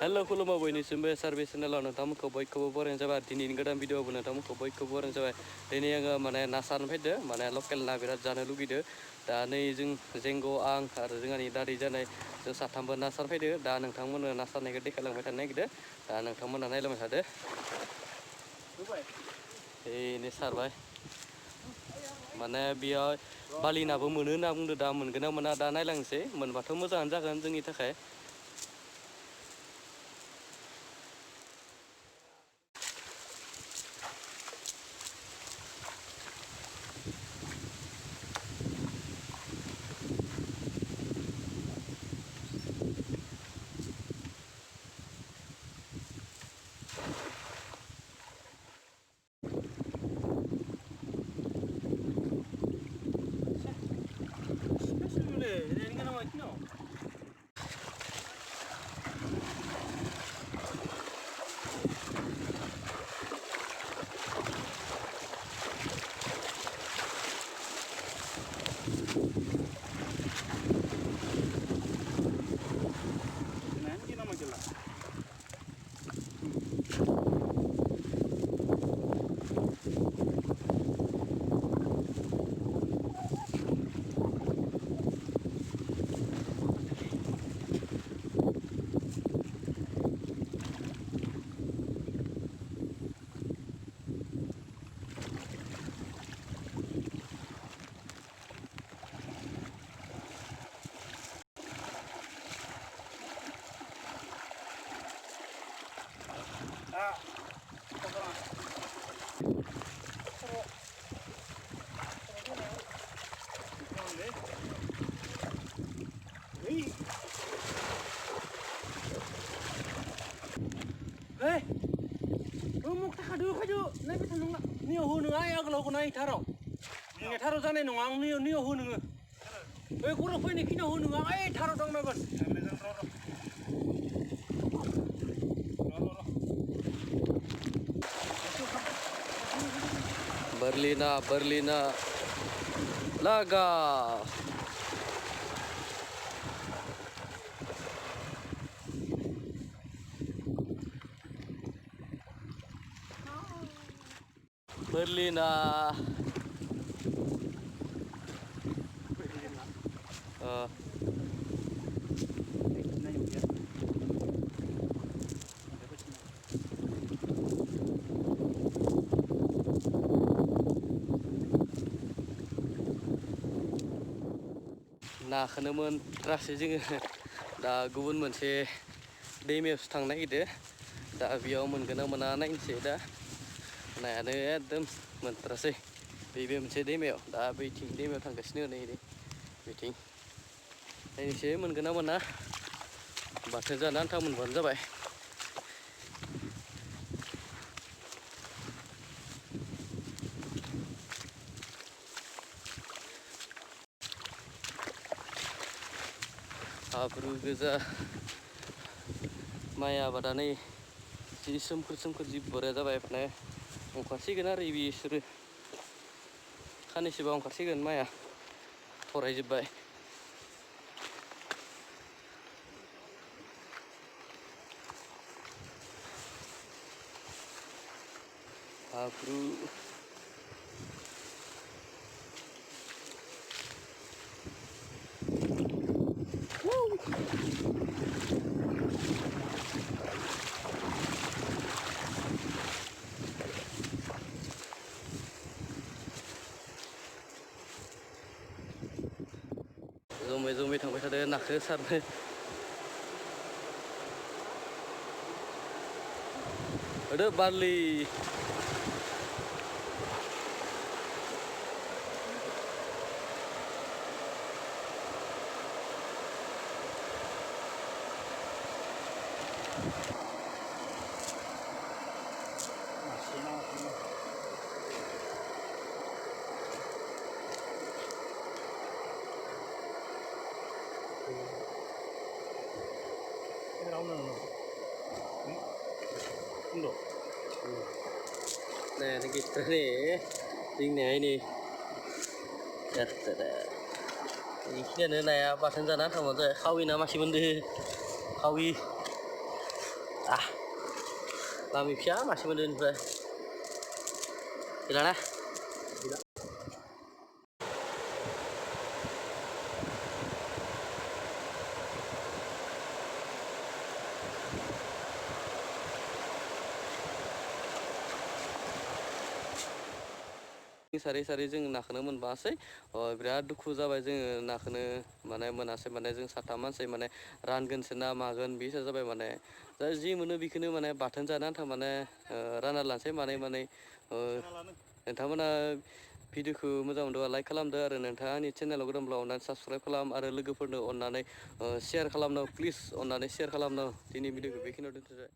Hello खुलुमबाय बयनिसिमबो SRB CHANNEL नोंथांमोनखौ बयखौबो बरायनाय जाबाय दिनैनि गोदान भिडिअ'आवबो नोंथांमोनखौ बयखौबो बरायनाय जाबाय दिनै आङो माने ना सारनो फैदो माने लकेल ना बिराद जानो लुगैदो दा नै जों जेंग' आं आरो जोंहानि दादै जानाय जों साथामबो ना सार फैदो दा नोंथांमोननो ना सारनायखौ देखायलांबाय थानो नागिरदो दा नोंथांमोना नायलांबाय थादो एनै सारबाय माने बेयाव बालि नाबो मोनो होनना बुंदो दा मोनगोन ना मोना दा नायलांनोसै मोनबाथ' मोजाङानो जागोन जोंनि थाखाय Hey, mau tak ada kaju, naik betul nggak? Ni oh nunggu ayah kalau kau naik tharo, ni tharo sana nunggu ni oh nunggu. Hey, kau rupanya ni kini oh nunggu ayah tharo dong naban. Berlina, laga. Berlina. नाखौनो मोनथारासै जोङो दा गुबुन मोनसे दैमायावसो थांनो नागिरदो दा बेयाव मोनगोन ना मोना नायनोसै दा नायानो एकदम मोनथारासै बे मोनसे दैमायाव दा बैथिं दैमायाव थांगासिनो नै बैथिं नायनोसै मोनगोन ना मोना बाथोन जानो आन्था मोनबानो जाबाय हाब्रु गोजा माइ आबादा नै जि सोमखोर जि बरिया जाबाय माने ओंखारसिगोन आरो बिसोरो साननैसोबा ओंखारसिगोन माइआ थरायजोब्बाय हाब्रु जमै थांबाय थादों नाखौ सारनो होदो बारलि Nah, ini kita nih, tinggal ini. Ini ada naya pasen sana sama tuh, kawi nama si bende, kawi. Làm phá mà xem lên về thì là nè सारै जों नाखौनो मोनबासै बिराद दुखु जाबाय जोङो नाखौनो माने मोनासै माने जों साथाम मानसि माने रानगोनसो ना मागोन बिसो जाबाय माने दा जि मोनो बेखौनो माने बाथोन जानो आन्था माने रानना लानोसै मानै नोंथांमोना भिडिअखौ मोजां मोनदोंबा लाइक खालामदो आरो नोंथाङा आंनि चेनेलाव गोदानब्ला अननानै साबस्क्राइब खालाम आरो लोगोफोरनो अननानै शेयार खालामनो प्लिज अननानै शेयार खालामनो दिनै भिडिअखौ बेखिनियाव दोनथ'बाय।